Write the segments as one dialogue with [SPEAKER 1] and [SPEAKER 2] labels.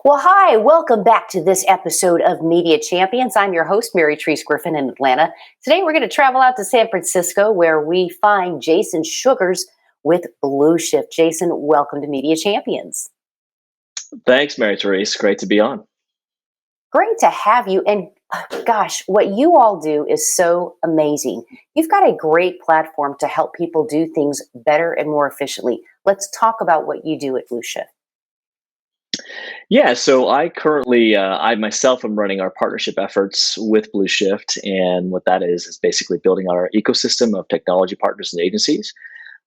[SPEAKER 1] Well, hi, welcome back to this episode of Media Champions. I'm your host, Mary Treese Griffin in Atlanta. Today, we're going to travel out to San Francisco where we find Jason Shugars with Blueshift. Jason, welcome to Media Champions.
[SPEAKER 2] Thanks, Mary Therese. Great to be on.
[SPEAKER 1] Great to have you. And gosh, what you all do is so amazing. You've got a great platform to help people do things better and more efficiently. Let's talk about what you do at Blueshift.
[SPEAKER 2] Yeah, so I myself am running our partnership efforts with Blueshift, and what that is basically building out our ecosystem of technology partners and agencies.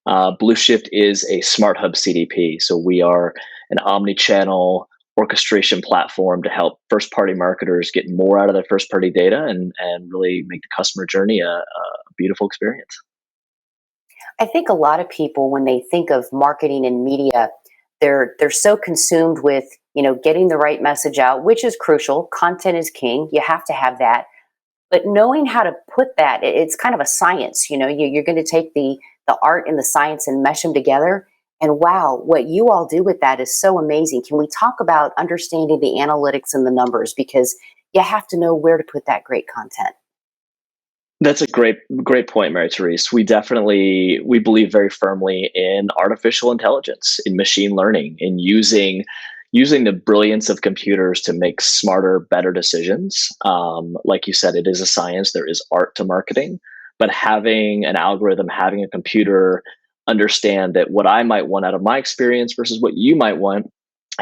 [SPEAKER 2] Blueshift is a smart hub CDP, so we are an omni-channel orchestration platform to help first-party marketers get more out of their first-party data and really make the customer journey a beautiful experience.
[SPEAKER 1] I think a lot of people, when they think of marketing and media, they're so consumed with getting the right message out, which is crucial. Content is king. You have to have that. But knowing how to put that, it's kind of a science. You're going to take the art and the science and mesh them together. And wow, what you all do with that is so amazing. Can we talk about understanding the analytics and the numbers? Because you have to know where to put that great content.
[SPEAKER 2] That's a great point, Mary Therese. We believe very firmly in artificial intelligence, in machine learning, in using the brilliance of computers to make smarter, better decisions. Like you said, it is a science. There is art to marketing, but having an algorithm, having a computer understand that what I might want out of my experience versus what you might want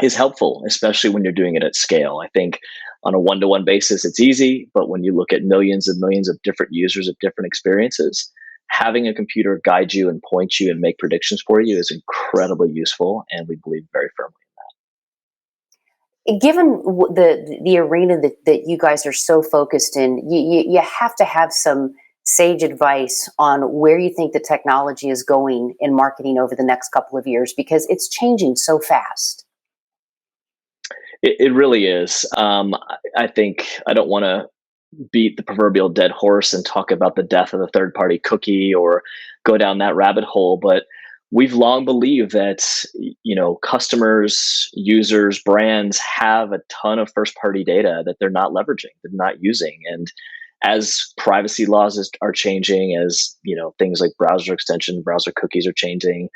[SPEAKER 2] is helpful, especially when you're doing it at scale. I think on a one-to-one basis, it's easy, but when you look at millions and millions of different users of different experiences, having a computer guide you and point you and make predictions for you is incredibly useful, and we believe very firmly.
[SPEAKER 1] Given the arena that you guys are so focused in, you have to have some sage advice on where you think the technology is going in marketing over the next couple of years, because it's changing so fast.
[SPEAKER 2] It really is. I think I don't want to beat the proverbial dead horse and talk about the death of the third party cookie or go down that rabbit hole, but we've long believed that customers, users, brands have a ton of first party data that they're not leveraging, they're not using. And as privacy laws are changing, as things like browser extension, browser cookies are changing,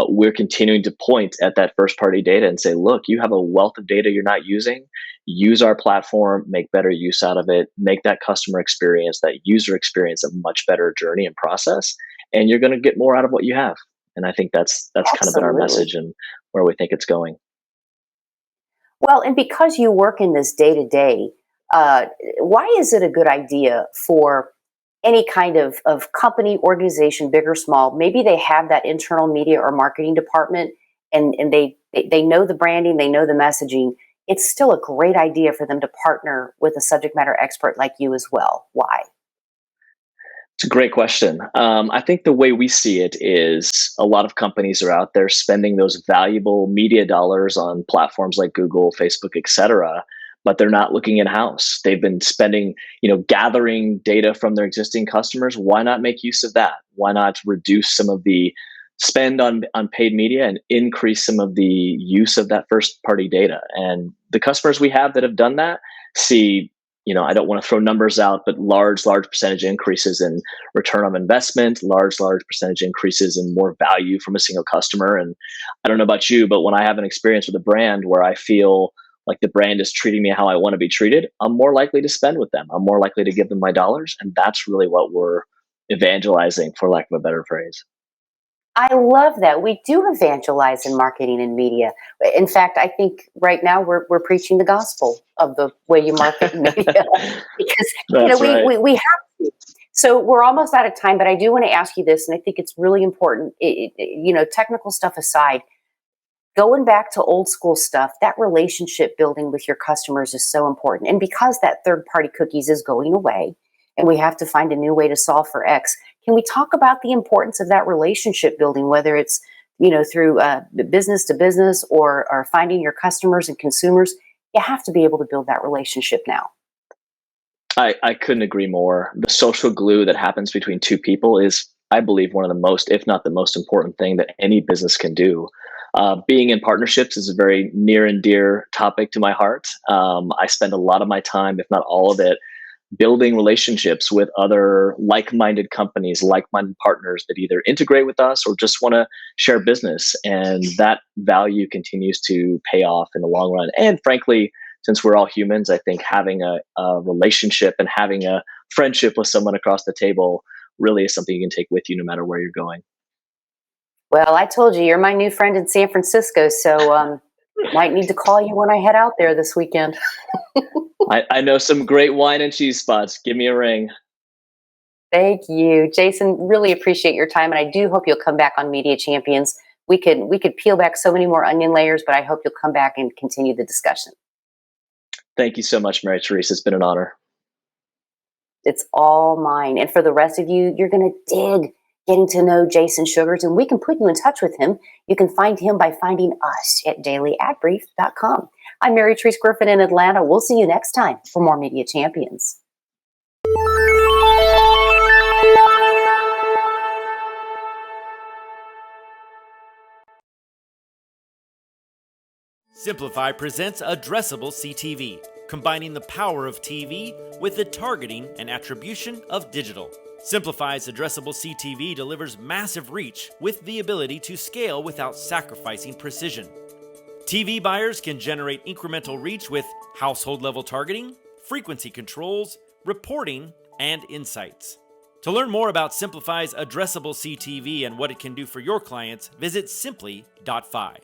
[SPEAKER 2] we're continuing to point at that first party data and say, look, you have a wealth of data you're not using. Use our platform, make better use out of it, make that customer experience, that user experience a much better journey and process, and you're going to get more out of what you have. And I think that's kind of been our message and where we think it's going.
[SPEAKER 1] Well, and because you work in this day to day, why is it a good idea for any kind of company, organization, big or small? Maybe they have that internal media or marketing department, and they know the branding, they know the messaging. It's still a great idea for them to partner with a subject matter expert like you as well. Why?
[SPEAKER 2] It's a great question. I think the way we see it is a lot of companies are out there spending those valuable media dollars on platforms like Google, Facebook, et cetera, but they're not looking in-house. They've been spending, gathering data from their existing customers. Why not make use of that? Why not reduce some of the spend on paid media and increase some of the use of that first party data? And the customers we have that have done that see, I don't want to throw numbers out, but large percentage increases in return on investment, large percentage increases in more value from a single customer. And I don't know about you, but when I have an experience with a brand where I feel like the brand is treating me how I want to be treated, I'm more likely to spend with them. I'm more likely to give them my dollars. And that's really what we're evangelizing, for lack of a better phrase.
[SPEAKER 1] I love that. We do evangelize in marketing and media. In fact, I think right now we're preaching the gospel of the way you market media because we have to. So we're almost out of time, but I do want to ask you this, and I think it's really important. Technical stuff aside, going back to old school stuff, that relationship building with your customers is so important. And because that third party cookies is going away, and we have to find a new way to solve for X. Can we talk about the importance of that relationship building, whether it's through business to business or finding your customers and consumers? You have to be able to build that relationship now.
[SPEAKER 2] I couldn't agree more. The social glue that happens between two people is, I believe, one of the most, if not the most important thing that any business can do. Being in partnerships is a very near and dear topic to my heart. I spend a lot of my time, if not all of it, building relationships with other like-minded companies, like-minded partners that either integrate with us or just want to share business. And that value continues to pay off in the long run. And frankly, since we're all humans, I think having a relationship and having a friendship with someone across the table really is something you can take with you no matter where you're going.
[SPEAKER 1] Well, I told you, you're my new friend in San Francisco, so might need to call you when I head out there this weekend.
[SPEAKER 2] I know some great wine and cheese spots. Give me a ring.
[SPEAKER 1] Thank you, Jason. Really appreciate your time, and I do hope you'll come back on Media Champions. We could peel back so many more onion layers, but I hope you'll come back and continue the discussion.
[SPEAKER 2] Thank you so much, Mary Therese. It's been an honor.
[SPEAKER 1] It's all mine. And for the rest of you, you're going to dig getting to know Jason Shugars, and we can put you in touch with him. You can find him by finding us at dailyadbrief.com. I'm Mary Therese Griffin in Atlanta. We'll see you next time for more Media Champions.
[SPEAKER 3] Simplify presents Addressable CTV, combining the power of TV with the targeting and attribution of digital. Simplify's Addressable CTV delivers massive reach with the ability to scale without sacrificing precision. TV buyers can generate incremental reach with household-level targeting, frequency controls, reporting, and insights. To learn more about Simplify's Addressable CTV and what it can do for your clients, visit simply.fi.